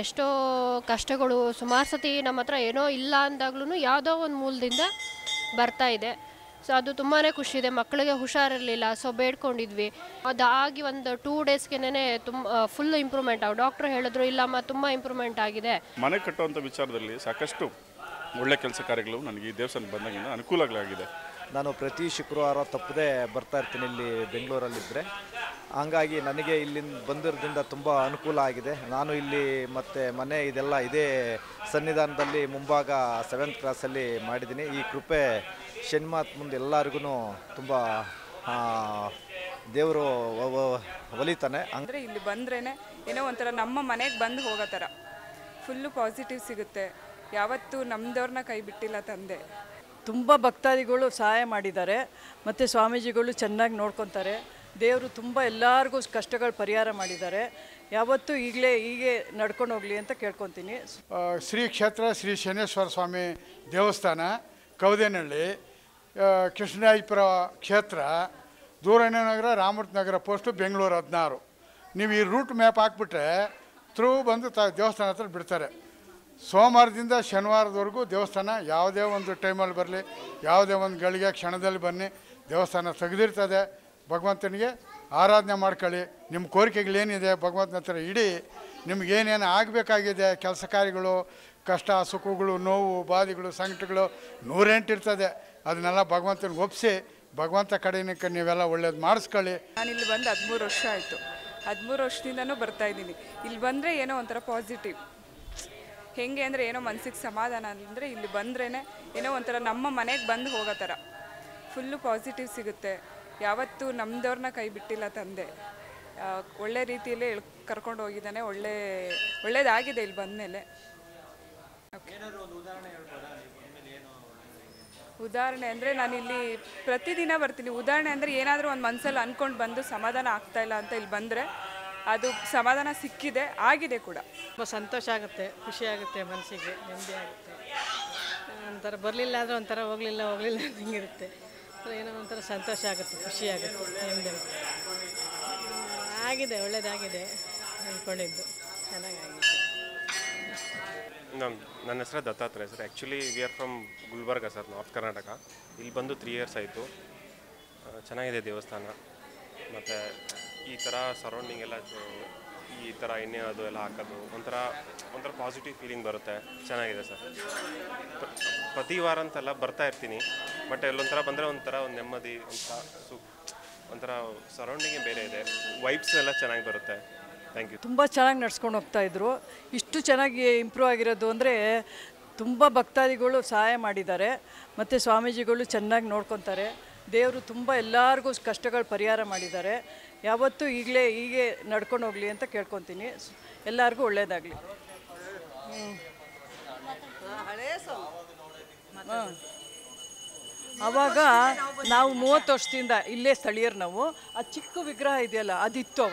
ಎಷ್ಟೋ ಕಷ್ಟಗಳು ಸುಮಾರು ಸತಿ ನಮ್ಮ ಹತ್ರ ಏನೋ ಇಲ್ಲ ಅಂದಾಗ್ಲೂ ಯಾವುದೋ ಒಂದು ಮೂಲದಿಂದ ಬರ್ತಾ ಇದೆ. ಸೊ ಅದು ತುಂಬಾ ಖುಷಿ ಇದೆ. ಮಕ್ಕಳಿಗೆ ಹುಷಾರಿರಲಿಲ್ಲ, ಸೊ ಬೇಡ್ಕೊಂಡಿದ್ವಿ. ಅದಾಗಿ ಒಂದು 2 ಡೇಸ್ಗೆನೇ ಫುಲ್ ಇಂಪ್ರೂವ್ಮೆಂಟ್ ಡಾಕ್ಟ್ರು ಹೇಳಿದ್ರು, ಇಲ್ಲಮ್ಮ ತುಂಬ ಇಂಪ್ರೂವ್ಮೆಂಟ್ ಆಗಿದೆ. ಮನೆ ಕಟ್ಟುವಂಥ ವಿಚಾರದಲ್ಲಿ ಸಾಕಷ್ಟು ಒಳ್ಳೆ ಕೆಲಸ ಕಾರ್ಯಗಳು ನನಗೆ ಈ ದೇವಸ್ಥಾನಕ್ಕೆ ಬಂದಾಗಿಂದ ಅನುಕೂಲಗಳಾಗಿದೆ. ನಾನು ಪ್ರತಿ ಶುಕ್ರವಾರ ತಪ್ಪದೆ ಬರ್ತಾ ಇರ್ತೀನಿ ಇಲ್ಲಿ ಬೆಂಗಳೂರಲ್ಲಿದ್ದರೆ. ಹಂಗಾಗಿ ನನಗೆ ಇಲ್ಲಿಂದ ಬಂದಿರೋದ್ರಿಂದ ತುಂಬ ಅನುಕೂಲ ಆಗಿದೆ. ನಾನು ಇಲ್ಲಿ ಮತ್ತು ಮನೆ ಇದೆಲ್ಲ ಇದೇ ಸನ್ನಿಧಾನದಲ್ಲಿ ಮುಂಭಾಗ 7th ಕ್ರಾಸಲ್ಲಿ ಮಾಡಿದ್ದೀನಿ. ಈ ಕೃಪೆ ಶನಿಮಾತ್ ಮುಂದೆ ಎಲ್ಲರಿಗೂ ತುಂಬ ದೇವರು ಒಲಿತಾನೆ. ಅಂದರೆ ಇಲ್ಲಿ ಬಂದ್ರೇ ಏನೋ ಒಂಥರ ನಮ್ಮ ಮನೆಗೆ ಬಂದು ಹೋಗೋ ಥರ ಫುಲ್ಲು ಪಾಸಿಟಿವ್ ಸಿಗುತ್ತೆ. ಯಾವತ್ತೂ ನಮ್ಮದವ್ರನ್ನ ಕೈ ಬಿಟ್ಟಿಲ್ಲ ತಂದೆ. ತುಂಬ ಭಕ್ತಾದಿಗಳು ಸಹಾಯ ಮಾಡಿದ್ದಾರೆ ಮತ್ತು ಸ್ವಾಮೀಜಿಗಳು ಚೆನ್ನಾಗಿ ನೋಡ್ಕೊತಾರೆ. ದೇವರು ತುಂಬ ಎಲ್ಲರಿಗೂ ಕಷ್ಟಗಳು ಪರಿಹಾರ ಮಾಡಿದ್ದಾರೆ. ಯಾವತ್ತೂ ಹೀಗೆ ನಡ್ಕೊಂಡು ಹೋಗಲಿ ಅಂತ ಕೇಳ್ಕೊತೀನಿ. ಶ್ರೀ ಕ್ಷೇತ್ರ ಶ್ರೀ ಶನೇಶ್ವರ ಸ್ವಾಮಿ ದೇವಸ್ಥಾನ, ಕವದೇನಹಳ್ಳಿ, ಕೃಷ್ಣರಾಜಪುರ ಕ್ಷೇತ್ರ, ದೂರಣ್ಯನಗರ, ರಾಮಮೂರ್ತಿ ನಗರ ಪೋಸ್ಟು, ಬೆಂಗಳೂರು 16. ನೀವು ಈ ರೂಟ್ ಮ್ಯಾಪ್ ಹಾಕ್ಬಿಟ್ರೆ ಥ್ರೂ ಬಂದು ದೇವಸ್ಥಾನ ಹತ್ರ ಬಿಡ್ತಾರೆ. ಸೋಮವಾರದಿಂದ ಶನಿವಾರದವರೆಗೂ ದೇವಸ್ಥಾನ ಯಾವುದೇ ಒಂದು ಟೈಮಲ್ಲಿ ಬರಲಿ, ಯಾವುದೇ ಒಂದು ಗಳಿಗೆ ಕ್ಷಣದಲ್ಲಿ ಬನ್ನಿ, ದೇವಸ್ಥಾನ ತೆಗೆದಿರ್ತದೆ. ಭಗವಂತನಿಗೆ ಆರಾಧನೆ ಮಾಡ್ಕೊಳ್ಳಿ. ನಿಮ್ಮ ಕೋರಿಕೆಗಳೇನಿದೆ ಭಗವಂತನ ಹತ್ರ ಇಡೀ. ನಿಮಗೇನೇನು ಆಗಬೇಕಾಗಿದೆ, ಕೆಲಸ ಕಾರ್ಯಗಳು, ಕಷ್ಟ ಸುಖಗಳು, ನೋವು ಬಾಧೆಗಳು, ಸಂಕಟಗಳು 108 ಇರ್ತದೆ. ಅದನ್ನೆಲ್ಲ ಭಗವಂತನಿಗೆ ಒಪ್ಪಿಸಿ ಭಗವಂತ ಕಡೆನಕ್ಕೆ ನೀವೆಲ್ಲ ಒಳ್ಳೇದು ಮಾಡಿಸ್ಕೊಳ್ಳಿ. ನಾನಿಲ್ಲಿ ಬಂದು 13 ವರ್ಷ ಆಯಿತು. 13 ವರ್ಷದಿಂದನೂ ಬರ್ತಾಯಿದ್ದೀನಿ. ಇಲ್ಲಿ ಬಂದರೆ ಏನೋ ಒಂಥರ ಪಾಸಿಟಿವ್. ಹೇಗೆ ಅಂದರೆ ಏನೋ ಮನಸ್ಸಿಗೆ ಸಮಾಧಾನ ಅಂದರೆ ಇಲ್ಲಿ ಬಂದ್ರೇ ಏನೋ ಒಂಥರ ನಮ್ಮ ಮನೆಗೆ ಬಂದು ಹೋಗೋ ಥರ ಫುಲ್ಲು ಪಾಸಿಟಿವ್ ಸಿಗುತ್ತೆ. ಯಾವತ್ತೂ ನಮ್ಮದವ್ರನ್ನ ಕೈ ಬಿಟ್ಟಿಲ್ಲ ತಂದೆ. ಒಳ್ಳೆ ರೀತಿಯಲ್ಲೇ ಕರ್ಕೊಂಡು ಹೋಗಿದ್ದಾನೆ. ಒಳ್ಳೇದಾಗಿದೆ ಇಲ್ಲಿ ಬಂದಮೇಲೆ. ಉದಾಹರಣೆ ಅಂದರೆ ನಾನಿಲ್ಲಿ ಪ್ರತಿದಿನ ಬರ್ತೀನಿ. ಉದಾಹರಣೆ ಅಂದರೆ ಏನಾದರೂ ಒಂದು ಮನಸ್ಸಲ್ಲಿ ಅಂದ್ಕೊಂಡು ಬಂದು ಸಮಾಧಾನ ಆಗ್ತಾಯಿಲ್ಲ ಅಂತ ಇಲ್ಲಿ ಬಂದರೆ ಅದು ಸಮಾಧಾನ ಸಿಕ್ಕಿದೆ, ಆಗಿದೆ ಕೂಡ. ತುಂಬ ಸಂತೋಷ ಆಗುತ್ತೆ, ಖುಷಿ ಆಗುತ್ತೆ, ಮನಸ್ಸಿಗೆ ನೆಮ್ಮದಿ ಆಗುತ್ತೆ. ಒಂಥರ ಬರಲಿಲ್ಲ ಅಂದರೆ ಒಂಥರ ಹೋಗಲಿಲ್ಲ ಹಿಂಗಿರುತ್ತೆ. ಏನೋ ಒಂಥರ ಸಂತೋಷ ಆಗುತ್ತೆ, ಖುಷಿ ಆಗುತ್ತೆ, ನೆಮ್ಮದಿ ಆಗಿದೆ. ಒಳ್ಳೆಯದಾಗಿದೆ ಅಂದ್ಕೊಂಡಿದ್ದು, ಚೆನ್ನಾಗಾಗಿದೆ. ನನ್ನ ಹೆಸರು Dattatreya sir. Actually we are from Gulbarga sir, north Karnataka. ಇಲ್ಲಿ ಬಂದು 3 ಇಯರ್ಸ್ ಆಯಿತು. ಚೆನ್ನಾಗಿದೆ ದೇವಸ್ಥಾನ. ಮತ್ತು ಈ ಥರ ಸರೌಂಡಿಂಗ್ ಎಲ್ಲ ಈ ಥರ ಎಣ್ಣೆ ಅದು ಎಲ್ಲ ಹಾಕೋದು ಒಂಥರ ಪಾಸಿಟಿವ್ ಫೀಲಿಂಗ್ ಬರುತ್ತೆ. ಚೆನ್ನಾಗಿದೆ ಸರ್. ಪ್ರತಿ ವಾರ ಅಂತೆಲ್ಲ ಬರ್ತಾ ಇರ್ತೀನಿ. ಬಟ್ ಎಲ್ಲೊಂಥರ ಬಂದರೆ ಒಂಥರ ಒಂದು ನೆಮ್ಮದಿ, ಒಂಥರ ಸರೌಂಡಿಂಗೇ ಬೇರೆ ಇದೆ. ವೈಬ್ಸ್ ಎಲ್ಲ ಚೆನ್ನಾಗಿ ಬರುತ್ತೆ. Thank you. ತುಂಬ ಚೆನ್ನಾಗಿ ನಡ್ಸ್ಕೊಂಡು ಹೋಗ್ತಾಯಿದ್ರು. ಇಷ್ಟು ಚೆನ್ನಾಗಿ ಇಂಪ್ರೂವ್ ಆಗಿರೋದು ಅಂದರೆ ತುಂಬ ಭಕ್ತಾದಿಗಳು ಸಹಾಯ ಮಾಡಿದ್ದಾರೆ ಮತ್ತು ಸ್ವಾಮೀಜಿಗಳು ಚೆನ್ನಾಗಿ ನೋಡ್ಕೊತಾರೆ. ದೇವರು ತುಂಬ ಎಲ್ಲರಿಗೂ ಕಷ್ಟಗಳು ಪರಿಹಾರ ಮಾಡಿದ್ದಾರೆ. ಯಾವತ್ತೂ ಹೀಗೆ ನಡ್ಕೊಂಡು ಹೋಗಲಿ ಅಂತ ಕೇಳ್ಕೊತೀನಿ. ಎಲ್ಲರಿಗೂ ಒಳ್ಳೆಯದಾಗಲಿ. ಆವಾಗ ನಾವು 30 ವರ್ಷದಿಂದ ಇಲ್ಲೇ ಸ್ಥಳೀಯರು. ನಾವು ಆ ಚಿಕ್ಕ ವಿಗ್ರಹ ಇದೆಯಲ್ಲ ಅದಿತ್ತು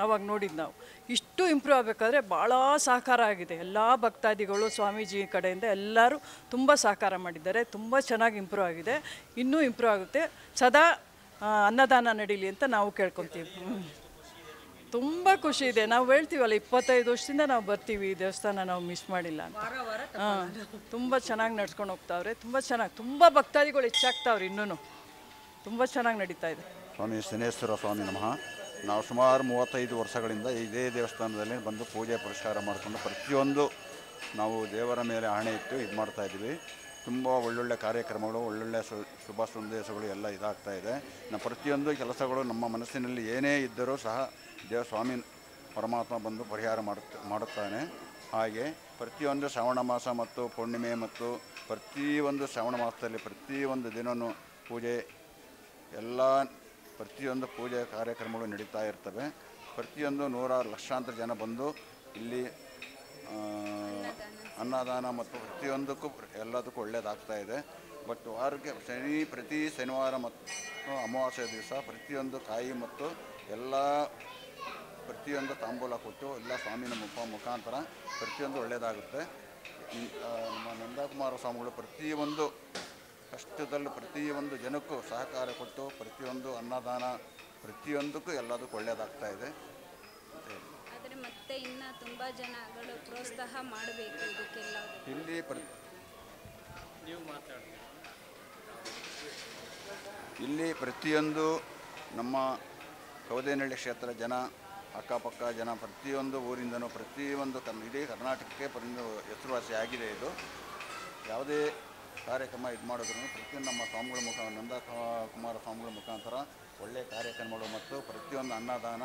ಆವಾಗ ನೋಡಿದ್ದು ನಾವು. ಇಷ್ಟು ಇಂಪ್ರೂವ್ ಆಗಬೇಕಾದ್ರೆ ಭಾಳ ಸಹಕಾರ ಆಗಿದೆ. ಎಲ್ಲ ಭಕ್ತಾದಿಗಳು ಸ್ವಾಮೀಜಿ ಕಡೆಯಿಂದ ಎಲ್ಲರೂ ತುಂಬ ಸಹಕಾರ ಮಾಡಿದ್ದಾರೆ. ತುಂಬ ಚೆನ್ನಾಗಿ ಇಂಪ್ರೂವ್ ಆಗಿದೆ. ಇನ್ನೂ ಇಂಪ್ರೂವ್ ಆಗುತ್ತೆ. ಸದಾ ಅನ್ನದಾನ ನಡೀಲಿ ಅಂತ ನಾವು ಕೇಳ್ಕೊತೀವಿ. ತುಂಬ ಖುಷಿ ಇದೆ. ನಾವು ಹೇಳ್ತೀವಲ್ಲ 25 ವರ್ಷದಿಂದ ನಾವು ಬರ್ತೀವಿ, ಈ ದೇವಸ್ಥಾನ ನಾವು ಮಿಸ್ ಮಾಡಿಲ್ಲ ಅಂತ. ತುಂಬ ಚೆನ್ನಾಗಿ ನಡ್ಸ್ಕೊಂಡು ಹೋಗ್ತಾವ್ರೆ. ತುಂಬ ಭಕ್ತಾದಿಗಳು ಹೆಚ್ಚಾಗ್ತಾವ್ರೆ. ಇನ್ನೂ ತುಂಬ ಚೆನ್ನಾಗಿ ನಡೀತಾ ಇದೆ. ಸ್ವಾಮಿ ಶನೇಶ್ವರ ಸ್ವಾಮಿ ನಮಃ. ನಾವು ಸುಮಾರು 35 ವರ್ಷಗಳಿಂದ ಇದೇ ದೇವಸ್ಥಾನದಲ್ಲಿ ಬಂದು ಪೂಜೆ ಪುರಸ್ಕಾರ ಮಾಡಿಕೊಂಡು ಪ್ರತಿಯೊಂದು ನಾವು ದೇವರ ಮೇಲೆ ಆಣೆ ಇಟ್ಟು ಇದು ಮಾಡ್ತಾಯಿದ್ವಿ. ತುಂಬ ಒಳ್ಳೊಳ್ಳೆ ಕಾರ್ಯಕ್ರಮಗಳು, ಒಳ್ಳೊಳ್ಳೆ ಶುಭ ಸಂದೇಶಗಳು ಎಲ್ಲ ಇದಾಗ್ತಾ ಇದೆ. ನಾವು ಪ್ರತಿಯೊಂದು ಕೆಲಸಗಳು ನಮ್ಮ ಮನಸ್ಸಿನಲ್ಲಿ ಏನೇ ಇದ್ದರೂ ಸಹ ಸ್ವಾಮಿ ಪರಮಾತ್ಮ ಬಂದು ಪರಿಹಾರ ಮಾಡುತ್ತಾನೆ. ಹಾಗೆ ಪ್ರತಿಯೊಂದು ಶ್ರಾವಣ ಮಾಸ ಮತ್ತು ಪೂರ್ಣಿಮೆ ಮತ್ತು ಪ್ರತಿಯೊಂದು ಶ್ರಾವಣ ಮಾಸದಲ್ಲಿ ಪ್ರತಿಯೊಂದು ದಿನವೂ ಪೂಜೆ ಪ್ರತಿಯೊಂದು ಪೂಜೆ ಕಾರ್ಯಕ್ರಮಗಳು ನಡೀತಾ ಇರ್ತವೆ. ಪ್ರತಿಯೊಂದು ಲಕ್ಷಾಂತರ ಜನ ಬಂದು ಇಲ್ಲಿ ಅನ್ನದಾನ ಮತ್ತು ಪ್ರತಿಯೊಂದಕ್ಕೂ ಎಲ್ಲದಕ್ಕೂ ಒಳ್ಳೆಯದಾಗ್ತಾ ಇದೆ. ಬಟ್ ವಾರಕ್ಕೆ ಪ್ರತಿ ಶನಿವಾರ ಮತ್ತು ಅಮಾವಾಸ್ಯೆ ದಿವಸ ಪ್ರತಿಯೊಂದು ಕಾಯಿ ಮತ್ತು ಪ್ರತಿಯೊಂದು ತಾಂಬೂಲ ಕೊಟ್ಟು ಎಲ್ಲ ಸ್ವಾಮಿನ ಮುಖಾಂತರ ಪ್ರತಿಯೊಂದು ಒಳ್ಳೆಯದಾಗುತ್ತೆ. ನಮ್ಮ ನಂದಕುಮಾರ ಸ್ವಾಮಿಗಳು ಪ್ರತಿಯೊಂದು ಕಷ್ಟದಲ್ಲಿ ಪ್ರತಿಯೊಂದು ಜನಕ್ಕೂ ಸಹಕಾರ ಕೊಟ್ಟು ಪ್ರತಿಯೊಂದು ಅನ್ನದಾನ ಪ್ರತಿಯೊಂದಕ್ಕೂ ಎಲ್ಲದಕ್ಕೂ ಒಳ್ಳೆಯದಾಗ್ತಾ ಇದೆ ಅಂತ ಹೇಳಿ. ಮತ್ತು ಇನ್ನು ತುಂಬ ಜನಗಳು ಪ್ರೋತ್ಸಾಹ ಮಾಡಬೇಕು ಇದಕ್ಕೆಲ್ಲ. ಇಲ್ಲಿ ಪ್ರತಿಯೊಂದು ನಮ್ಮ ಕೌದೇನಹಳ್ಳಿ ಕ್ಷೇತ್ರ ಜನ, ಅಕ್ಕಪಕ್ಕ ಜನ, ಪ್ರತಿಯೊಂದು ಊರಿಂದನೂ ಪ್ರತಿಯೊಂದು ಇಡೀ ಕರ್ನಾಟಕಕ್ಕೆ ಹೆಸರುವಾಸಿ ಆಗಿದೆ. ಇದು ಯಾವುದೇ ಕಾರ್ಯಕ್ರಮ ಇದು ಮಾಡಿದ್ರು ಪ್ರತಿಯೊಂದು ನಮ್ಮ ಸ್ವಾಮಿಗಳ ನಂದ ಕುಮಾರ ಸ್ವಾಮಿಗಳ ಮುಖಾಂತರ ಒಳ್ಳೆಯ ಕಾರ್ಯಕ್ರಮಗಳು ಮತ್ತು ಪ್ರತಿಯೊಂದು ಅನ್ನದಾನ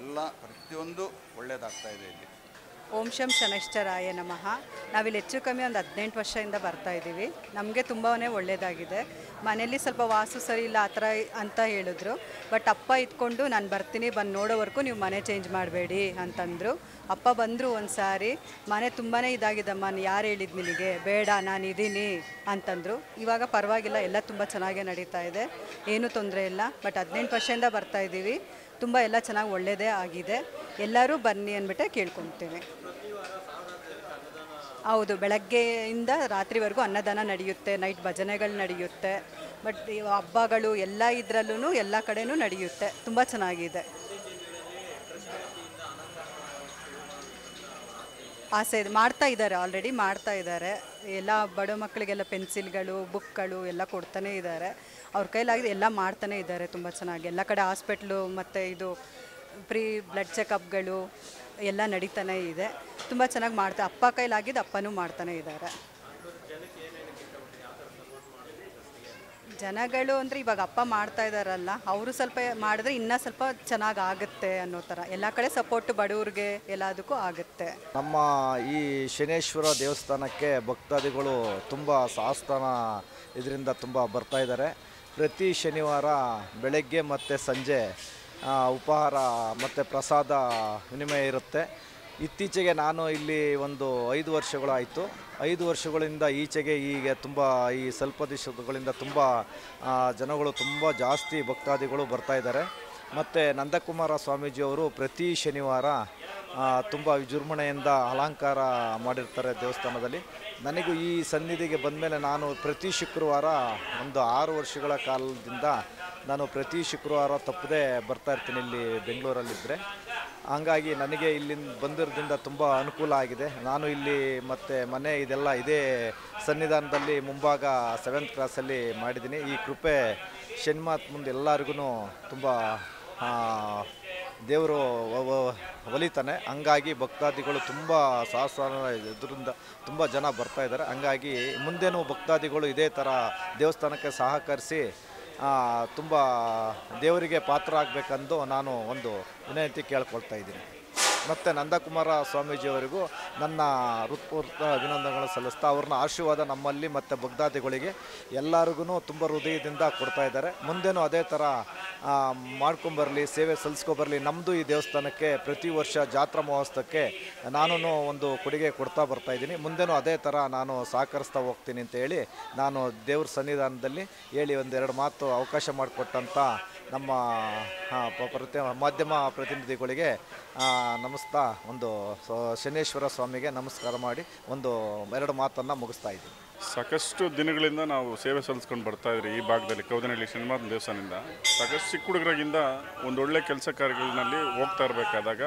ಎಲ್ಲ ಪ್ರತಿಯೊಂದು ಒಳ್ಳೆಯದಾಗ್ತಾ ಇದೆ ಇಲ್ಲಿ. ಓಂ ಶಂ ಶನೈಶ್ಚರಾಯ ನಮಃ. ನಾವಿಲ್ಲಿ ಹೆಚ್ಚು ಕಮ್ಮಿ ಒಂದು 18 ವರ್ಷದಿಂದ ಬರ್ತಾಯಿದ್ದೀವಿ. ನಮಗೆ ತುಂಬಾ ಒಳ್ಳೆಯದಾಗಿದೆ. ಮನೇಲಿ ಸ್ವಲ್ಪ ವಾಸು ಸರಿ ಇಲ್ಲ ಆ ಥರ ಅಂತ ಹೇಳಿದ್ರು. ಬಟ್ ಅಪ್ಪ ಇದ್ಕೊಂಡು ನಾನು ಬರ್ತೀನಿ, ಬಂದು ನೋಡೋವರೆಗೂ ನೀವು ಮನೆ ಚೇಂಜ್ ಮಾಡಬೇಡಿ ಅಂತಂದರು. ಅಪ್ಪ ಬಂದರು ಒಂದು ಸಾರಿ, ಮನೆ ತುಂಬಾ ಇದಾಗಿದ್ದಮ್ಮ, ಯಾರು ಹೇಳಿದ್ದು ನಿನಗೆ, ಬೇಡ ನಾನಿದ್ದೀನಿ ಅಂತಂದರು. ಇವಾಗ ಪರವಾಗಿಲ್ಲ, ಎಲ್ಲ ತುಂಬ ಚೆನ್ನಾಗೇ ನಡೀತಾ ಇದೆ, ಏನೂ ತೊಂದರೆ ಇಲ್ಲ. ಬಟ್ 18 ವರ್ಷದಿಂದ ಬರ್ತಾಯಿದ್ದೀವಿ. ತುಂಬ ಎಲ್ಲ ಚೆನ್ನಾಗಿ ಒಳ್ಳೆಯದೇ ಆಗಿದೆ. ಎಲ್ಲರೂ ಬನ್ನಿ ಅಂದ್ಬಿಟ್ಟೆ ಕೇಳ್ಕೊಳ್ತೇವೆ. ಹೌದು, ಬೆಳಗ್ಗೆಯಿಂದ ರಾತ್ರಿವರೆಗೂ ಅನ್ನದಾನ ನಡೆಯುತ್ತೆ, ನೈಟ್ ಭಜನೆಗಳು ನಡೆಯುತ್ತೆ. ಬಟ್ ಹಬ್ಬಗಳು ಎಲ್ಲ ಇದರಲ್ಲೂ ಎಲ್ಲ ಕಡೆನೂ ನಡೆಯುತ್ತೆ. ತುಂಬ ಚೆನ್ನಾಗಿದೆ. ಆಸೆ ಇದೆ, ಮಾಡ್ತಾ ಇದ್ದಾರೆ, ಆಲ್ರೆಡಿ ಮಾಡ್ತಾ ಇದ್ದಾರೆ. ಎಲ್ಲ ಬಡ ಮಕ್ಕಳಿಗೆಲ್ಲ ಪೆನ್ಸಿಲ್ಗಳು, ಬುಕ್ಗಳು ಎಲ್ಲ ಕೊಡ್ತಾನೆ ಇದ್ದಾರೆ. ಅವ್ರ ಕೈಲಾಗಿದೆ ಎಲ್ಲ ಮಾಡ್ತಾನೆ ಇದ್ದಾರೆ ತುಂಬ ಚೆನ್ನಾಗಿ. ಎಲ್ಲ ಕಡೆ ಹಾಸ್ಪಿಟ್ಲು ಮತ್ತು ಇದು ಫ್ರೀ ಬ್ಲಡ್ ಚೆಕಪ್ಗಳು ಎಲ್ಲ ನಡೀತಾನೆ ಇದೆ. ತುಂಬ ಚೆನ್ನಾಗಿ ಮಾಡ್ತಾರೆ. ಅಪ್ಪ ಕೈಲಾಗಿದ್ದು ಅಪ್ಪನೂ ಮಾಡ್ತಾನೆ ಇದ್ದಾರೆ. ಜನಗಳು ಅಂದರೆ ಇವಾಗ ಅಪ್ಪ ಮಾಡ್ತಾ ಇದ್ದಾರಲ್ಲ, ಅವರು ಸ್ವಲ್ಪ ಮಾಡಿದ್ರೆ ಇನ್ನೂ ಸ್ವಲ್ಪ ಚೆನ್ನಾಗಿ ಆಗುತ್ತೆ ಅನ್ನೋ ಥರ. ಎಲ್ಲ ಕಡೆ ಸಪೋರ್ಟು ಬಡವ್ರಿಗೆ ಎಲ್ಲದಕ್ಕೂ ಆಗುತ್ತೆ. ನಮ್ಮ ಈ ಶನೇಶ್ವರ ದೇವಸ್ಥಾನಕ್ಕೆ ಭಕ್ತಾದಿಗಳು ತುಂಬ ಸಹಸ್ತಾನ ಇದರಿಂದ ತುಂಬ ಬರ್ತಾ ಇದ್ದಾರೆ. ಪ್ರತಿ ಶನಿವಾರ ಬೆಳಗ್ಗೆ ಮತ್ತು ಸಂಜೆ ಉಪಹಾರ ಮತ್ತು ಪ್ರಸಾದ ವಿನಿಮಯ ಇರುತ್ತೆ. ಇತ್ತೀಚೆಗೆ ನಾನು ಇಲ್ಲಿ ಒಂದು 5 ವರ್ಷಗಳಾಯಿತು. 5 ವರ್ಷಗಳಿಂದ ಈಚೆಗೆ ಈಗ ತುಂಬ ಈ ಸ್ವಲ್ಪ ದಿವಸಗಳಿಂದ ತುಂಬ ಜನಗಳು ತುಂಬ ಜಾಸ್ತಿ ಭಕ್ತಾದಿಗಳು ಬರ್ತಾಯಿದ್ದಾರೆ. ಮತ್ತು ನಂದಕುಮಾರ ಸ್ವಾಮೀಜಿಯವರು ಪ್ರತಿ ಶನಿವಾರ ತುಂಬ ವಿಜೃಂಭಣೆಯಿಂದ ಅಲಂಕಾರ ಮಾಡಿರ್ತಾರೆ ದೇವಸ್ಥಾನದಲ್ಲಿ. ನನಗೂ ಈ ಸನ್ನಿಧಿಗೆ ಬಂದಮೇಲೆ ನಾನು ಪ್ರತಿ ಶುಕ್ರವಾರ ಒಂದು 6 ವರ್ಷಗಳ ಕಾಲದಿಂದ ನಾನು ಪ್ರತಿ ಶುಕ್ರವಾರ ತಪ್ಪದೇ ಬರ್ತಾಯಿರ್ತೀನಿ ಇಲ್ಲಿ ಬೆಂಗಳೂರಲ್ಲಿದ್ದರೆ. ಹಂಗಾಗಿ ನನಗೆ ಇಲ್ಲಿಂದ ಬಂದಿರೋದ್ರಿಂದ ತುಂಬ ಅನುಕೂಲ ಆಗಿದೆ. ನಾನು ಇಲ್ಲಿ ಮತ್ತು ಮನೆ ಇದೆಲ್ಲ ಇದೇ ಸನ್ನಿಧಾನದಲ್ಲಿ ಮುಂಭಾಗ 7th ಕ್ರಾಸಲ್ಲಿ ಮಾಡಿದ್ದೀನಿ. ಈ ಕೃಪೆ ಶನಿಮಾತ್ ಮುಂದೆ ಎಲ್ಲರಿಗೂ ತುಂಬ ದೇವರು ಒಲಿತಾನೆ. ಹಂಗಾಗಿ ಭಕ್ತಾದಿಗಳು ತುಂಬ ಸಹಸ್ರ ಇದರಿಂದ ತುಂಬ ಜನ ಬರ್ತಾಯಿದ್ದಾರೆ. ಹಂಗಾಗಿ ಮುಂದೇನೂ ಭಕ್ತಾದಿಗಳು ಇದೇ ಥರ ದೇವಸ್ಥಾನಕ್ಕೆ ಸಹಕರಿಸಿ ತುಂಬ ದೇವರಿಗೆ ಪಾತ್ರ ಆಗಬೇಕೆಂದು ನಾನು ಒಂದು ವಿನಂತಿ ಕೇಳ್ಕೊಳ್ತಾ ಇದ್ದೀನಿ. ಮತ್ತು ನಂದಕುಮಾರ ಸ್ವಾಮೀಜಿಯವರಿಗೂ ನನ್ನ ಹೃತ್ಪೂರ್ವಕ ಅಭಿನಂದನೆಗಳು ಸಲ್ಲಿಸ್ತಾ, ಅವ್ರನ್ನ ಆಶೀರ್ವಾದ ನಮ್ಮಲ್ಲಿ ಮತ್ತು ಭಕ್ತಾದಿಗಳಿಗೆ ಎಲ್ಲರಿಗೂ ತುಂಬ ಹೃದಯದಿಂದ ಕೊಡ್ತಾ ಇದ್ದಾರೆ. ಮುಂದೇನೂ ಅದೇ ಥರ ಮಾಡ್ಕೊಂಬರಲಿ, ಸೇವೆ ಸಲ್ಲಿಸ್ಕೊಬರಲಿ. ನಮ್ಮದು ಈ ದೇವಸ್ಥಾನಕ್ಕೆ ಪ್ರತಿ ವರ್ಷ ಜಾತ್ರಾ ಮಹೋತ್ಸವಕ್ಕೆ ನಾನು ಒಂದು ಕೊಡುಗೆ ಕೊಡ್ತಾ ಬರ್ತಾಯಿದ್ದೀನಿ. ಮುಂದೇನೂ ಅದೇ ಥರ ನಾನು ಸಹಕರಿಸ್ತಾ ಹೋಗ್ತೀನಿ ಅಂತ ಹೇಳಿ ನಾನು ದೇವ್ರ ಸನ್ನಿಧಾನದಲ್ಲಿ ಹೇಳಿ 1-2 ಮಾತು ಅವಕಾಶ ಮಾಡಿಕೊಟ್ಟಂಥ ನಮ್ಮ ಮಾಧ್ಯಮ ಪ್ರತಿನಿಧಿಗಳಿಗೆ ನಮಸ್ತಾ ಒಂದು ಶನೇಶ್ವರ ಸ್ವಾಮಿಗೆ ನಮಸ್ಕಾರ ಮಾಡಿ 1-2 ಮಾತನ್ನು ಮುಗಿಸ್ತಾ ಇದ್ದೀನಿ. ಸಾಕಷ್ಟು ದಿನಗಳಿಂದ ನಾವು ಸೇವೆ ಸಲ್ಲಿಸ್ಕೊಂಡು ಬರ್ತಾಯಿದ್ರಿ ಈ ಭಾಗದಲ್ಲಿ ಕೌದೇನಹಳ್ಳಿ ಶನಿಮಾತನ ದೇವಸ್ಥಾನದಿಂದ. ಸಾಕಷ್ಟು ಚಿಕ್ಕ ಹುಡುಗರಾಗಿಂದ ಒಂದೊಳ್ಳೆ ಕೆಲಸ ಕಾರ್ಯಗಳಲ್ಲಿ ಹೋಗ್ತಾ ಇರಬೇಕಾದಾಗ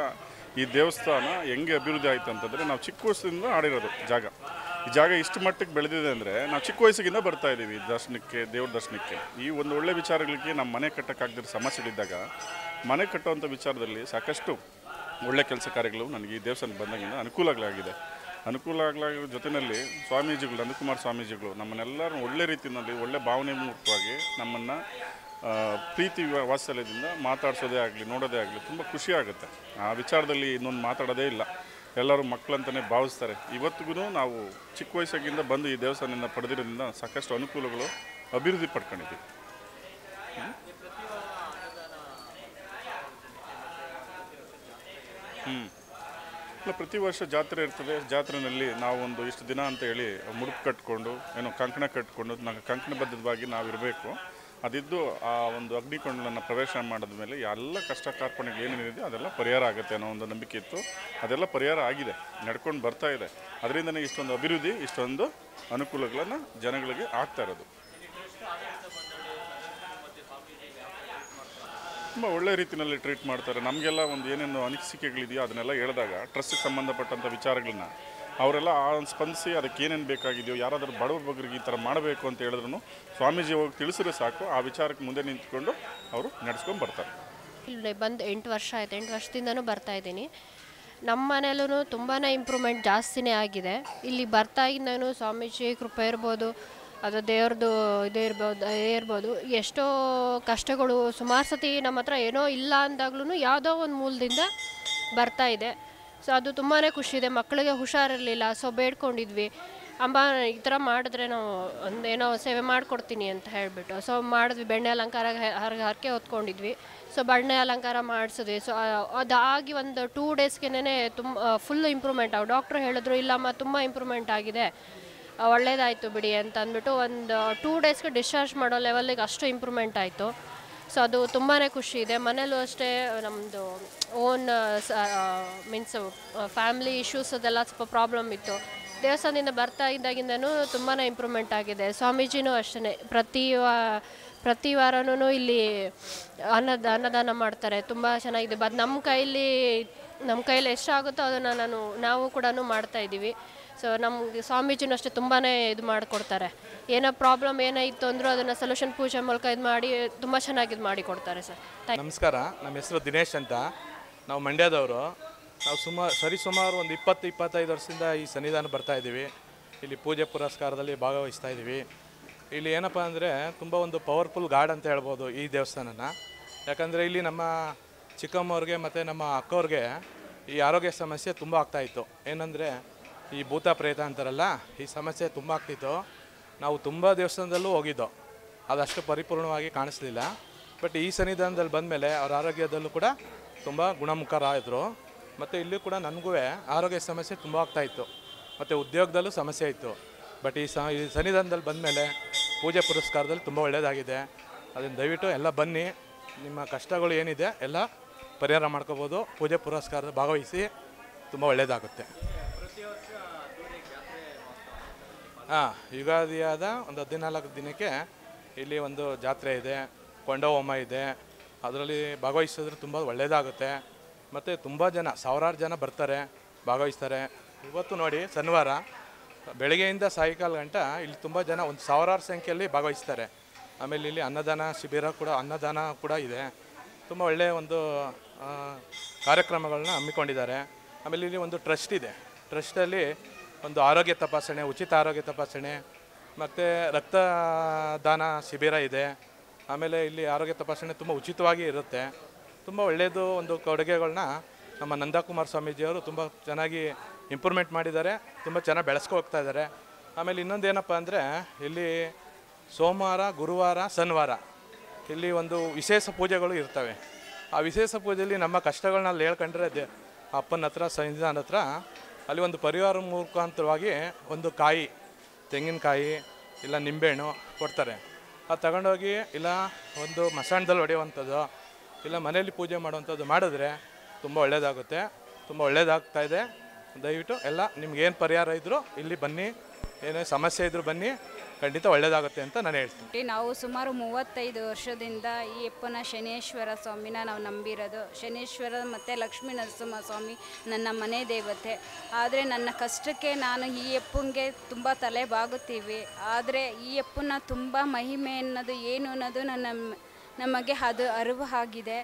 ಈ ದೇವಸ್ಥಾನ ಹೆಂಗೆ ಅಭಿವೃದ್ಧಿ ಆಯಿತು ಅಂತಂದರೆ, ನಾವು ಚಿಕ್ಕ ವಯಸ್ಸಿಂದ ಆಡಿರೋದು ಜಾಗ. ಈ ಜಾಗ ಇಷ್ಟು ಮಟ್ಟಕ್ಕೆ ಬೆಳೆದಿದೆ ಅಂದರೆ ನಾವು ಚಿಕ್ಕ ವಯಸ್ಸಿಗಿಂದ ಬರ್ತಾಯಿದ್ದೀವಿ ದರ್ಶನಕ್ಕೆ, ದೇವ್ರ ದರ್ಶನಕ್ಕೆ. ಈ ಒಂದು ಒಳ್ಳೆ ವಿಚಾರಗಳಿಗೆ ನಮ್ಮ ಮನೆ ಕಟ್ಟೋಕ್ಕಾಗದಿರೋ ಸಮಸ್ಯೆಗಳಿದ್ದಾಗ ಮನೆ ಕಟ್ಟುವಂಥ ವಿಚಾರದಲ್ಲಿ ಸಾಕಷ್ಟು ಒಳ್ಳೆ ಕೆಲಸ ಕಾರ್ಯಗಳು ನನಗೆ ಈ ದೇವಸ್ಥಾನಕ್ಕೆ ಬಂದಾಗಿಂದ ಅನುಕೂಲ ಆಗಲಾಗಿರೋ ಜೊತೆಯಲ್ಲಿ ಸ್ವಾಮೀಜಿಗಳು, ನಂದಕುಮಾರ ಸ್ವಾಮೀಜಿಗಳು ನಮ್ಮನ್ನೆಲ್ಲರೂ ಒಳ್ಳೆ ರೀತಿಯಲ್ಲಿ ಒಳ್ಳೆ ಭಾವನೆ ಮೂರ್ತವಾಗಿ ನಮ್ಮನ್ನು ಪ್ರೀತಿ ವಾತ್ಸಲ್ಯದಿಂದ ಮಾತಾಡಿಸೋದೇ ಆಗಲಿ, ನೋಡೋದೇ ಆಗಲಿ ತುಂಬ ಖುಷಿಯಾಗುತ್ತೆ. ಆ ವಿಚಾರದಲ್ಲಿ ಇನ್ನೊಂದು ಮಾತಾಡೋದೇ ಇಲ್ಲ. ಎಲ್ಲರೂ ಮಕ್ಕಳಂತಲೇ ಭಾವಿಸ್ತಾರೆ. ಇವತ್ತಿಗೂ ನಾವು ಚಿಕ್ಕ ವಯಸ್ಸಾಗಿಂದ ಬಂದು ಈ ದೇವಸ್ಥಾನದಿಂದ ಪಡೆದಿರೋದ್ರಿಂದ ಸಾಕಷ್ಟು ಅನುಕೂಲಗಳು ಅಭಿವೃದ್ಧಿ ಪಡ್ಕೊಂಡಿದ್ದೀವಿ. ಇಲ್ಲ, ಪ್ರತಿ ವರ್ಷ ಜಾತ್ರೆ ಇರ್ತದೆ. ಜಾತ್ರೆಯಲ್ಲಿ ನಾವು ಒಂದು ಇಷ್ಟು ದಿನ ಅಂತ ಹೇಳಿ ಮುಡುಪು ಕಟ್ಕೊಂಡು ಕಂಕಣ ಕಟ್ಕೊಂಡು ಕಂಕಣಬದ್ಧವಾಗಿ ನಾವಿರಬೇಕು. ಅದಿದ್ದು ಆ ಒಂದು ಅಗ್ನಿಕೊಂಡಲನ್ನು ಪ್ರವೇಶ ಮಾಡಿದ ಮೇಲೆ ಎಲ್ಲ ಕಷ್ಟ ಕಾರ್ಪಣ್ಯಗಳು ಏನೇನಿದೆ ಅದೆಲ್ಲ ಪರಿಹಾರ ಆಗುತ್ತೆ ಅನ್ನೋ ಒಂದು ನಂಬಿಕೆ ಇತ್ತು. ಅದೆಲ್ಲ ಪರಿಹಾರ ಆಗಿದೆ, ನಡ್ಕೊಂಡು ಬರ್ತಾ ಇದೆ. ಅದರಿಂದನೇ ಇಷ್ಟೊಂದು ಅಭಿವೃದ್ಧಿ, ಇಷ್ಟೊಂದು ಅನುಕೂಲಗಳನ್ನು ಜನಗಳಿಗೆ ಆಗ್ತಾ ಇರೋದು. ತುಂಬ ಒಳ್ಳೆ ರೀತಿಯಲ್ಲಿ ಟ್ರೀಟ್ ಮಾಡ್ತಾರೆ. ನಮಗೆಲ್ಲ ಒಂದು ಏನೇನು ಅನಿಸಿಕೆಗಳಿದೆಯೋ ಅದನ್ನೆಲ್ಲ ಹೇಳಿದಾಗ ಟ್ರಸ್ಟಿಗೆ ಸಂಬಂಧಪಟ್ಟಂಥ ವಿಚಾರಗಳನ್ನ ಅವರೆಲ್ಲ ಸ್ಪಂದಿಸಿ ಅದಕ್ಕೆ ಏನೇನು ಬೇಕಾಗಿದೆಯೋ, ಯಾರಾದರೂ ಬಡವ್ರ ಬಗ್ಗರಿಗೆ ಈ ಥರ ಮಾಡಬೇಕು ಅಂತ ಹೇಳಿದ್ರು ಸ್ವಾಮೀಜಿ ಹೋಗಿ ತಿಳಿಸಿದ್ರೆ ಸಾಕು, ಆ ವಿಚಾರಕ್ಕೆ ಮುಂದೆ ನಿಂತ್ಕೊಂಡು ಅವರು ನಡೆಸ್ಕೊಂಡು ಬರ್ತಾರೆ. ಇಲ್ಲಿ ಬಂದು 8 ವರ್ಷ ಆಯಿತು, 8 ವರ್ಷದಿಂದನೂ ಬರ್ತಾಯಿದ್ದೀನಿ. ನಮ್ಮ ಮನೆಯಲ್ಲೂ ತುಂಬಾ ಇಂಪ್ರೂವ್ಮೆಂಟ್ ಜಾಸ್ತಿನೇ ಆಗಿದೆ. ಇಲ್ಲಿ ಬರ್ತಾಗಿಂದನೂ ಸ್ವಾಮೀಜಿ ಕೃಪೆ ಇರ್ಬೋದು, ಅದು ದೇವ್ರದ್ದು ಇರ್ಬೋದು. ಎಷ್ಟೋ ಕಷ್ಟಗಳು ಸುಮಾರು ಸತಿ ನಮ್ಮ ಹತ್ರ ಏನೋ ಇಲ್ಲ ಅಂದಾಗ್ಲೂ ಯಾವುದೋ ಒಂದು ಮೂಲದಿಂದ ಬರ್ತಾಯಿದೆ. ಸೊ ಅದು ತುಂಬಾ ಖುಷಿ ಇದೆ. ಮಕ್ಕಳಿಗೆ ಹುಷಾರಿರಲಿಲ್ಲ, ಸೊ ಬೇಡ್ಕೊಂಡಿದ್ವಿ, ಅಮ್ಮ ಈ ಥರ ಮಾಡಿದ್ರೆ ನಾವು ಒಂದೇನೋ ಸೇವೆ ಮಾಡಿಕೊಡ್ತೀನಿ ಅಂತ ಹೇಳಿಬಿಟ್ಟು. ಸೊ ಮಾಡಿದ್ವಿ, ಬೆಣ್ಣೆ ಅಲಂಕಾರ ಹರಕೆ ಹೊತ್ಕೊಂಡಿದ್ವಿ. ಸೊ ಬಣ್ಣೆ ಅಲಂಕಾರ ಮಾಡಿಸಿದ್ವಿ. ಸೊ ಅದಾಗಿ ಒಂದು 2 ಡೇಸ್ಗೆನೇ ಫುಲ್ ಇಂಪ್ರೂವ್ಮೆಂಟ್ ಆಗಿ ಡಾಕ್ಟ್ರು ಹೇಳಿದ್ರು, ಇಲ್ಲಮ್ಮ ತುಂಬ ಇಂಪ್ರೂವ್ಮೆಂಟ್ ಆಗಿದೆ, ಒಳ್ಳೇದಾಯಿತು ಬಿಡಿ ಅಂತ ಅಂದ್ಬಿಟ್ಟು ಒಂದು 2 ಡೇಸ್ಗೆ ಡಿಸ್ಚಾರ್ಜ್ ಮಾಡೋ ಲೆವೆಲ್ಲಿಗೆ ಅಷ್ಟು ಇಂಪ್ರೂವ್ಮೆಂಟ್ ಆಯಿತು. ಸೊ ಅದು ತುಂಬಾ ಖುಷಿ ಇದೆ. ಮನೇಲೂ ಅಷ್ಟೇ ನಮ್ಮದು ಓನ್ ಮೀನ್ಸ್ ಫ್ಯಾಮ್ಲಿ ಇಶ್ಯೂಸ್ ಅದೆಲ್ಲ ಸ್ವಲ್ಪ ಪ್ರಾಬ್ಲಮ್ ಇತ್ತು. ದೇವಸ್ಥಾನದಿಂದ ಬರ್ತಾ ಇದ್ದಾಗಿಂದನೂ ತುಂಬಾ ಇಂಪ್ರೂವ್ಮೆಂಟ್ ಆಗಿದೆ. ಸ್ವಾಮೀಜಿನೂ ಅಷ್ಟೇ ಪ್ರತಿ ವಾರನೂ ಇಲ್ಲಿ ಅನ್ನದಾನ ಮಾಡ್ತಾರೆ. ತುಂಬ ಚೆನ್ನಾಗಿದೆ. ಬಟ್ ನಮ್ಮ ಕೈಯಲ್ಲಿ ಎಷ್ಟಾಗುತ್ತೋ ಅದನ್ನು ನಾವು ಕೂಡ ಮಾಡ್ತಾಯಿದ್ದೀವಿ. ಸೊ ನಮಗೆ ಸ್ವಾಮೀಜಿನೂ ಅಷ್ಟೇ ತುಂಬಾ ಇದು ಮಾಡಿಕೊಡ್ತಾರೆ. ಏನೋ ಪ್ರಾಬ್ಲಮ್ ಏನೋ ಇತ್ತು ಅಂದರೂ ಅದನ್ನು ಸೊಲ್ಯೂಷನ್ ಪೂಜೆ ಮೂಲಕ ಇದು ಮಾಡಿ ತುಂಬ ಚೆನ್ನಾಗಿ ಇದು ಮಾಡಿಕೊಡ್ತಾರೆ ಸರ್. ನಮಸ್ಕಾರ, ನಮ್ಮ ಹೆಸರು ದಿನೇಶ್ ಅಂತ. ನಾವು ಮಂಡ್ಯದವರು. ನಾವು ಸರಿಸುಮಾರು ಒಂದು 20-25 ವರ್ಷದಿಂದ ಈ ಸನ್ನಿಧಾನ ಬರ್ತಾಯಿದ್ದೀವಿ. ಇಲ್ಲಿ ಪೂಜೆ ಪುರಸ್ಕಾರದಲ್ಲಿ ಭಾಗವಹಿಸ್ತಾ ಇದ್ದೀವಿ. ಇಲ್ಲಿ ಏನಪ್ಪ ಅಂದರೆ ತುಂಬ ಒಂದು ಪವರ್ಫುಲ್ ಗಾಡ್ ಅಂತ ಹೇಳ್ಬೋದು ಈ ದೇವಸ್ಥಾನನ. ಯಾಕಂದರೆ ಇಲ್ಲಿ ನಮ್ಮ ಚಿಕ್ಕಮ್ಮವ್ರಿಗೆ ಮತ್ತು ನಮ್ಮ ಅಕ್ಕವ್ರಿಗೆ ಈ ಆರೋಗ್ಯ ಸಮಸ್ಯೆ ತುಂಬ ಆಗ್ತಾಯಿತ್ತು. ಏನಂದರೆ ಈ ಭೂತ ಪ್ರೇತ ಅಂತಾರಲ್ಲ, ಈ ಸಮಸ್ಯೆ ತುಂಬ ಆಗ್ತಿತ್ತು. ನಾವು ತುಂಬ ದೇವಸ್ಥಾನದಲ್ಲೂ ಹೋಗಿದ್ದೋ, ಅದಷ್ಟು ಪರಿಪೂರ್ಣವಾಗಿ ಕಾಣಿಸ್ಲಿಲ್ಲ. ಬಟ್ ಈ ಸನ್ನಿಧಾನದಲ್ಲಿ ಬಂದಮೇಲೆ ಅವ್ರ ಆರೋಗ್ಯದಲ್ಲೂ ಕೂಡ ತುಂಬ ಗುಣಮುಖರಾದರು. ಮತ್ತು ಇಲ್ಲಿ ಕೂಡ ನನಗೂ ಆರೋಗ್ಯ ಸಮಸ್ಯೆ ತುಂಬ ಆಗ್ತಾಯಿತ್ತು, ಮತ್ತು ಉದ್ಯೋಗದಲ್ಲೂ ಸಮಸ್ಯೆ ಇತ್ತು. ಬಟ್ ಈ ಸನ್ನಿಧಾನದಲ್ಲಿ ಬಂದಮೇಲೆ ಪೂಜೆ ಪುರಸ್ಕಾರದಲ್ಲಿ ತುಂಬ ಒಳ್ಳೆಯದಾಗಿದೆ. ಅದನ್ನು ದಯವಿಟ್ಟು ಎಲ್ಲ ಬನ್ನಿ, ನಿಮ್ಮ ಕಷ್ಟಗಳು ಏನಿದೆ ಎಲ್ಲ ಪರಿಹಾರ ಮಾಡ್ಕೋಬೋದು. ಪೂಜೆ ಪುರಸ್ಕಾರದ ಭಾಗವಹಿಸಿ, ತುಂಬ ಒಳ್ಳೆಯದಾಗುತ್ತೆ. ಯುಗಾದಿಯಾದ ಒಂದು 14 ದಿನಕ್ಕೆ ಇಲ್ಲಿ ಒಂದು ಜಾತ್ರೆ ಇದೆ, ಕೊಂಡ ಹೋಮ ಇದೆ. ಅದರಲ್ಲಿ ಭಾಗವಹಿಸಿದ್ರೆ ತುಂಬ ಒಳ್ಳೆಯದಾಗುತ್ತೆ. ಮತ್ತು ತುಂಬ ಜನ, ಸಾವಿರಾರು ಜನ ಬರ್ತಾರೆ, ಭಾಗವಹಿಸ್ತಾರೆ. ಇವತ್ತು ನೋಡಿ ಶನಿವಾರ ಬೆಳಗ್ಗೆಯಿಂದ ಸಾಯಂಕಾಲ ಗಂಟ ಇಲ್ಲಿ ತುಂಬ ಜನ ಒಂದು ಸಾವಿರಾರು ಸಂಖ್ಯೆಯಲ್ಲಿ ಭಾಗವಹಿಸ್ತಾರೆ. ಆಮೇಲೆ ಇಲ್ಲಿ ಅನ್ನದಾನ ಕೂಡ ಇದೆ. ತುಂಬ ಒಳ್ಳೆಯ ಒಂದು ಕಾರ್ಯಕ್ರಮಗಳನ್ನ ಹಮ್ಮಿಕೊಂಡಿದ್ದಾರೆ. ಆಮೇಲೆ ಇಲ್ಲಿ ಒಂದು ಟ್ರಸ್ಟ್ ಇದೆ. ಟ್ರಸ್ಟಲ್ಲಿ ಒಂದು ಆರೋಗ್ಯ ತಪಾಸಣೆ, ಉಚಿತ ಆರೋಗ್ಯ ತಪಾಸಣೆ, ಮತ್ತು ರಕ್ತದಾನ ಶಿಬಿರ ಇದೆ. ಆಮೇಲೆ ಇಲ್ಲಿ ಆರೋಗ್ಯ ತಪಾಸಣೆ ತುಂಬ ಉಚಿತವಾಗಿ ಇರುತ್ತೆ. ತುಂಬ ಒಳ್ಳೆಯದು ಒಂದು ಕೊಡುಗೆಗಳನ್ನ ನಮ್ಮ ನಂದಕುಮಾರ್ ಸ್ವಾಮೀಜಿಯವರು ತುಂಬ ಚೆನ್ನಾಗಿ ಇಂಪ್ರೂವ್ಮೆಂಟ್ ಮಾಡಿದ್ದಾರೆ, ತುಂಬ ಚೆನ್ನಾಗಿ ಬೆಳೆಸ್ಕೊ ಹೋಗ್ತಾ ಇದ್ದಾರೆ. ಆಮೇಲೆ ಇನ್ನೊಂದು ಏನಪ್ಪ ಅಂದರೆ ಇಲ್ಲಿ ಸೋಮವಾರ, ಗುರುವಾರ, ಶನಿವಾರ ಇಲ್ಲಿ ಒಂದು ವಿಶೇಷ ಪೂಜೆಗಳು ಇರ್ತವೆ. ಆ ವಿಶೇಷ ಪೂಜೆಯಲ್ಲಿ ನಮ್ಮ ಕಷ್ಟಗಳನ್ನ ಅಲ್ಲಿ ಹೇಳ್ಕೊಂಡ್ರೆ ಅಪ್ಪನ ಹತ್ರ, ಸನ್ನಿಧಾನದ ಹತ್ರ ಅಲ್ಲಿ ಒಂದು ಪರಿವಾರ ಮುಖಾಂತರವಾಗಿ ಒಂದು ಕಾಯಿ, ತೆಂಗಿನಕಾಯಿ ಇಲ್ಲ ನಿಂಬೆಹಣ್ಣು ಕೊಡ್ತಾರೆ. ಅದು ತಗೊಂಡೋಗಿ ಇಲ್ಲ ಒಂದು ಮಸಾಣದಲ್ಲಿ ಹೊಡೆಯುವಂಥದ್ದು ಇಲ್ಲ ಮನೆಯಲ್ಲಿ ಪೂಜೆ ಮಾಡುವಂಥದ್ದು ಮಾಡಿದ್ರೆ ತುಂಬ ಒಳ್ಳೆಯದಾಗುತ್ತೆ, ತುಂಬ ಒಳ್ಳೆಯದಾಗ್ತಾಯಿದೆ. ದಯವಿಟ್ಟು ಎಲ್ಲ ನಿಮ್ಗೇನು ಪರಿಹಾರ ಇದ್ದರೂ ಇಲ್ಲಿ ಬನ್ನಿ, ಏನೇ ಸಮಸ್ಯೆ ಇದ್ದರೂ ಬನ್ನಿ, ಖಂಡಿತ ಒಳ್ಳೆಯದಾಗುತ್ತೆ ಅಂತ ನಾನು ಹೇಳ್ತೀನಿ. ನಾವು ಸುಮಾರು 35 ವರ್ಷದಿಂದ ಈ ಅಪ್ಪನ ಶನೇಶ್ವರ ಸ್ವಾಮಿನ ನಾವು ನಂಬಿರೋದು. ಶನೇಶ್ವರ ಮತ್ತು ಲಕ್ಷ್ಮೀ ನರಸಿಂಹ ಸ್ವಾಮಿ ನನ್ನ ಮನೆ ದೇವತೆ. ಆದರೆ ನನ್ನ ಕಷ್ಟಕ್ಕೆ ನಾನು ಈ ಅಪ್ಪನಿಗೆ ತುಂಬ ತಲೆ ಬಾಗುತ್ತೀವಿ. ಆದರೆ ಈ ಅಪ್ಪನ ತುಂಬ ಮಹಿಮೆ ಅನ್ನೋದು ಏನು ಅನ್ನೋದು ನಮಗೆ ಅದು ಅರಿವು ಆಗಿದೆ.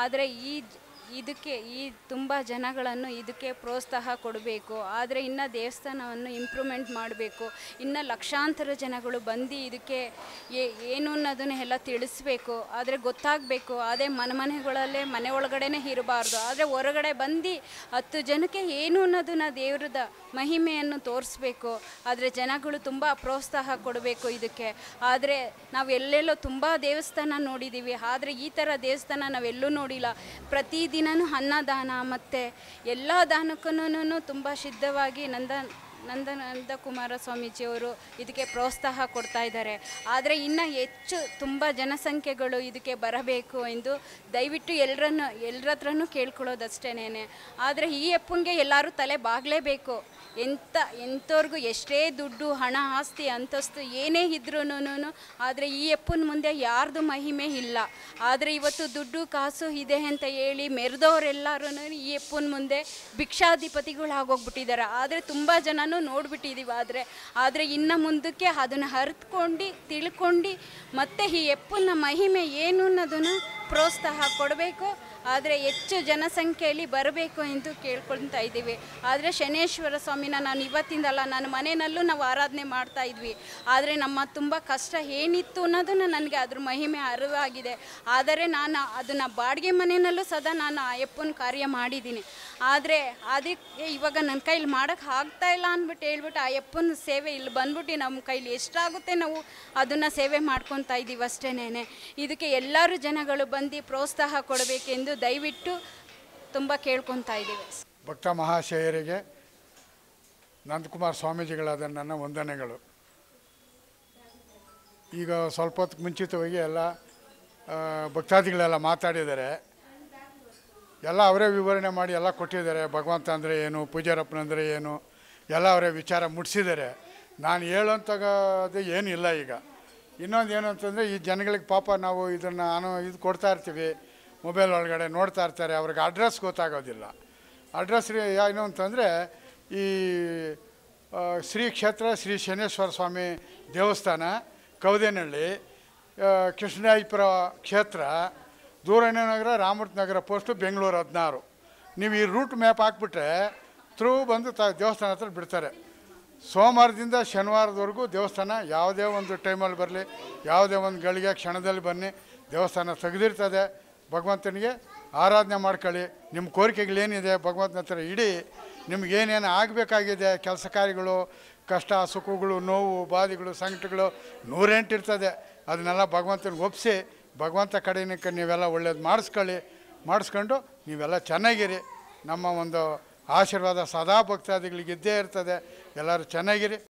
ಆದರೆ ಇದಕ್ಕೆ ತುಂಬ ಜನಗಳನ್ನು ಇದಕ್ಕೆ ಪ್ರೋತ್ಸಾಹ ಕೊಡಬೇಕು. ಆದರೆ ಇನ್ನು ದೇವಸ್ಥಾನವನ್ನು ಇಂಪ್ರೂವ್ಮೆಂಟ್ ಮಾಡಬೇಕು. ಇನ್ನು ಲಕ್ಷಾಂತರ ಜನಗಳು ಬಂದು ಇದಕ್ಕೆ ಏನು ಅನ್ನೋದನ್ನ ಎಲ್ಲ ತಿಳಿಸ್ಬೇಕು. ಆದರೆ ಗೊತ್ತಾಗಬೇಕು. ಅದೇ ಮನೆಗಳಲ್ಲೇ ಮನೆ ಒಳಗಡೆನೇ ಇರಬಾರ್ದು. ಆದರೆ ಹೊರಗಡೆ ಬಂದು 10 ಜನಕ್ಕೆ ಏನು ಅನ್ನೋದನ್ನ ದೇವ್ರದ ಮಹಿಮೆಯನ್ನು ತೋರಿಸ್ಬೇಕು. ಆದರೆ ಜನಗಳು ತುಂಬ ಪ್ರೋತ್ಸಾಹ ಕೊಡಬೇಕು ಇದಕ್ಕೆ. ಆದರೆ ನಾವು ಎಲ್ಲೆಲ್ಲೋ ತುಂಬ ದೇವಸ್ಥಾನ ನೋಡಿದ್ದೀವಿ, ಆದರೆ ಈ ಥರ ದೇವಸ್ಥಾನ ನಾವೆಲ್ಲೂ ನೋಡಿಲ್ಲ. ಪ್ರತಿದಿನವೂ ಅನ್ನದಾನ ಮತ್ತು ಎಲ್ಲ ದಾನಕ್ಕೂ ತುಂಬ ಸಿದ್ಧವಾಗಿ ನಂದಕುಮಾರ ಸ್ವಾಮೀಜಿಯವರು ಇದಕ್ಕೆ ಪ್ರೋತ್ಸಾಹ ಕೊಡ್ತಾ ಇದ್ದಾರೆ. ಆದರೆ ಇನ್ನು ಹೆಚ್ಚು ತುಂಬ ಜನಸಂಖ್ಯೆಗಳು ಇದಕ್ಕೆ ಬರಬೇಕು ಎಂದು ದಯವಿಟ್ಟು ಎಲ್ಲರ ಹತ್ರನೂ ಕೇಳ್ಕೊಳ್ಳೋದಷ್ಟೇನೆ. ಆದರೆ ಈ ಅಪ್ಪನಿಗೆ ಎಲ್ಲರೂ ತಲೆ ಬಾಗಲೇಬೇಕು. ಎಂಥವ್ರಿಗೂ ಎಷ್ಟೇ ದುಡ್ಡು ಹಣ ಆಸ್ತಿ ಅಂತಸ್ತು ಏನೇ ಇದ್ರೂ ಆದರೆ ಈ ಅಪ್ಪನ ಮುಂದೆ ಯಾರ್ದು ಮಹಿಮೆ ಇಲ್ಲ. ಆದರೆ ಇವತ್ತು ದುಡ್ಡು ಕಾಸು ಇದೆ ಅಂತ ಹೇಳಿ ಮೆರೆದವರೆಲ್ಲರೂ ಈ ಅಪ್ಪನ ಮುಂದೆ ಭಿಕ್ಷಾಧಿಪತಿಗಳು ಆಗೋಗ್ಬಿಟ್ಟಿದ್ದಾರೆ. ಆದರೆ ತುಂಬ ಜನನೂ ನೋಡಿಬಿಟ್ಟಿದ್ದೀವಿ. ಆದರೆ ಇನ್ನು ಮುಂದಕ್ಕೆ ಅದನ್ನು ಅರ್ಥಕೊಂಡು ತಿಳ್ಕೊಂಡು ಮತ್ತು ಈ ಅಪ್ಪನ ಮಹಿಮೆ ಏನು ಅನ್ನೋದನ್ನು ಪ್ರೋತ್ಸಾಹ ಕೊಡಬೇಕು. ಆದರೆ ಹೆಚ್ಚು ಜನಸಂಖ್ಯೆಯಲ್ಲಿ ಬರಬೇಕು ಎಂದು ಕೇಳ್ಕೊಳ್ತಾ ಇದ್ದೀವಿ. ಆದರೆ ಶನೇಶ್ವರ ಸ್ವಾಮಿನ ನಾನು ಇವತ್ತಿಂದಲ್ಲ, ನನ್ನ ಮನೆಯಲ್ಲೂ ನಾವು ಆರಾಧನೆ ಮಾಡ್ತಾ ಇದ್ವಿ. ಆದರೆ ನಮ್ಮ ತುಂಬ ಕಷ್ಟ ಏನಿತ್ತು ಅನ್ನೋದನ್ನು ನನಗೆ ಅದ್ರ ಮಹಿಮೆ ಅರಿವಾಗಿದೆ. ಆದರೆ ನಾನು ಅದನ್ನು ಬಾಡಿಗೆ ಮನೆಯಲ್ಲೂ ಸದಾ ನಾನು ಆ ಅಪ್ಪನ ಕಾರ್ಯ ಮಾಡಿದ್ದೀನಿ. ಆದರೆ ಅದಕ್ಕೆ ಇವಾಗ ನನ್ನ ಕೈಲಿ ಮಾಡೋಕ್ಕೆ ಆಗ್ತಾಯಿಲ್ಲ ಅಂದ್ಬಿಟ್ಟು ಹೇಳ್ಬಿಟ್ಟು ಆ ಅಪ್ಪನ ಸೇವೆ ಇಲ್ಲಿ ಬಂದ್ಬಿಟ್ಟು ನಮ್ಮ ಕೈಲಿ ಎಷ್ಟಾಗುತ್ತೆ ನಾವು ಅದನ್ನು ಸೇವೆ ಮಾಡ್ಕೊತಾ ಇದ್ದೀವಿ ಅಷ್ಟೇನೆ. ಇದಕ್ಕೆ ಎಲ್ಲರೂ ಜನಗಳು ಬಂದು ಪ್ರೋತ್ಸಾಹ ಕೊಡಬೇಕೆಂದು ದಯವಿಟ್ಟು ತುಂಬ ಕೇಳ್ಕೊತಾ ಇದ್ದೀವಿ. ಭಕ್ತ ಮಹಾಶಯರಿಗೆ ನಂದಕುಮಾರ್ ಸ್ವಾಮೀಜಿಗಳಾದ ನನ್ನ ವಂದನೆಗಳು. ಈಗ ಸ್ವಲ್ಪ ಹೊತ್ತು ಮುಂಚಿತವಾಗಿ ಎಲ್ಲ ಭಕ್ತಾದಿಗಳೆಲ್ಲ ಮಾತಾಡಿದ್ದಾರೆ. ಎಲ್ಲ ಅವರೇ ವಿವರಣೆ ಮಾಡಿ ಎಲ್ಲ ಕೊಟ್ಟಿದ್ದಾರೆ. ಭಗವಂತ ಅಂದರೆ ಏನು, ಪೂಜಾರಪ್ಪನಂದರೆ ಏನು, ಎಲ್ಲ ಅವರೇ ವಿಚಾರ ಮುಟ್ಟಿಸಿದ್ದಾರೆ. ನಾನು ಹೇಳೋಂಥದ್ದು ಏನಿಲ್ಲ. ಈಗ ಇನ್ನೊಂದು ಏನು ಅಂತಂದರೆ, ಈ ಜನಗಳಿಗೆ ಪಾಪ ನಾವು ಇದನ್ನು ಇದು ಕೊಡ್ತಾ ಇರ್ತೀವಿ, ಮೊಬೈಲ್ ಒಳಗಡೆ ನೋಡ್ತಾ ಇರ್ತಾರೆ, ಅವ್ರಿಗೆ ಅಡ್ರೆಸ್ ಗೊತ್ತಾಗೋದಿಲ್ಲ. ಅಡ್ರೆಸ್ ಏನು ಅಂತಂದರೆ, ಈ ಶ್ರೀ ಕ್ಷೇತ್ರ ಶ್ರೀ ಶನೇಶ್ವರ ಸ್ವಾಮಿ ದೇವಸ್ಥಾನ ಕೌದೇನಹಳ್ಳಿ, ಕೃಷ್ಣರಾಜಪುರ ಕ್ಷೇತ್ರ, ದೂರಣ್ಯನಗರ, ರಾಮಮೂರ್ತಿ ನಗರ ಪೋಸ್ಟು, ಬೆಂಗಳೂರು 16. ನೀವು ಈ ರೂಟ್ ಮ್ಯಾಪ್ ಹಾಕ್ಬಿಟ್ರೆ ಥ್ರೂ ಬಂದು ದೇವಸ್ಥಾನ ಹತ್ರ ಬಿಡ್ತಾರೆ. ಸೋಮವಾರದಿಂದ ಶನಿವಾರದವರೆಗೂ ದೇವಸ್ಥಾನ ಯಾವುದೇ ಒಂದು ಟೈಮಲ್ಲಿ ಬರಲಿ, ಯಾವುದೇ ಒಂದು ಗಳಿಗೆ ಕ್ಷಣದಲ್ಲಿ ಬನ್ನಿ, ದೇವಸ್ಥಾನ ತೆಗೆದಿರ್ತದೆ. ಭಗವಂತನಿಗೆ ಆರಾಧನೆ ಮಾಡ್ಕೊಳ್ಳಿ. ನಿಮ್ಮ ಕೋರಿಕೆಗಳೇನಿದೆ ಭಗವಂತನ ಹತ್ರ ಇಡಿ. ನಿಮಗೇನೇನು ಆಗಬೇಕಾಗಿದೆ, ಕೆಲಸ ಕಾರ್ಯಗಳು, ಕಷ್ಟ ಸುಖಗಳು, ನೋವು ಬಾಧೆಗಳು, ಸಂಕಟಗಳು 108 ಇರ್ತದೆ. ಅದನ್ನೆಲ್ಲ ಭಗವಂತನಿಗೆ ಒಪ್ಪಿಸಿ ಭಗವಂತ ಕಡೆಯಕ್ಕೆ ನೀವೆಲ್ಲ ಒಳ್ಳೇದು ಮಾಡಿಸ್ಕೊಂಡು ನೀವೆಲ್ಲ ಚೆನ್ನಾಗಿರಿ. ನಮ್ಮ ಒಂದು ಆಶೀರ್ವಾದ ಸದಾ ಭಕ್ತಾದಿಗಳಿಗಿದ್ದೇ ಇರ್ತದೆ. ಎಲ್ಲರೂ ಚೆನ್ನಾಗಿರಿ.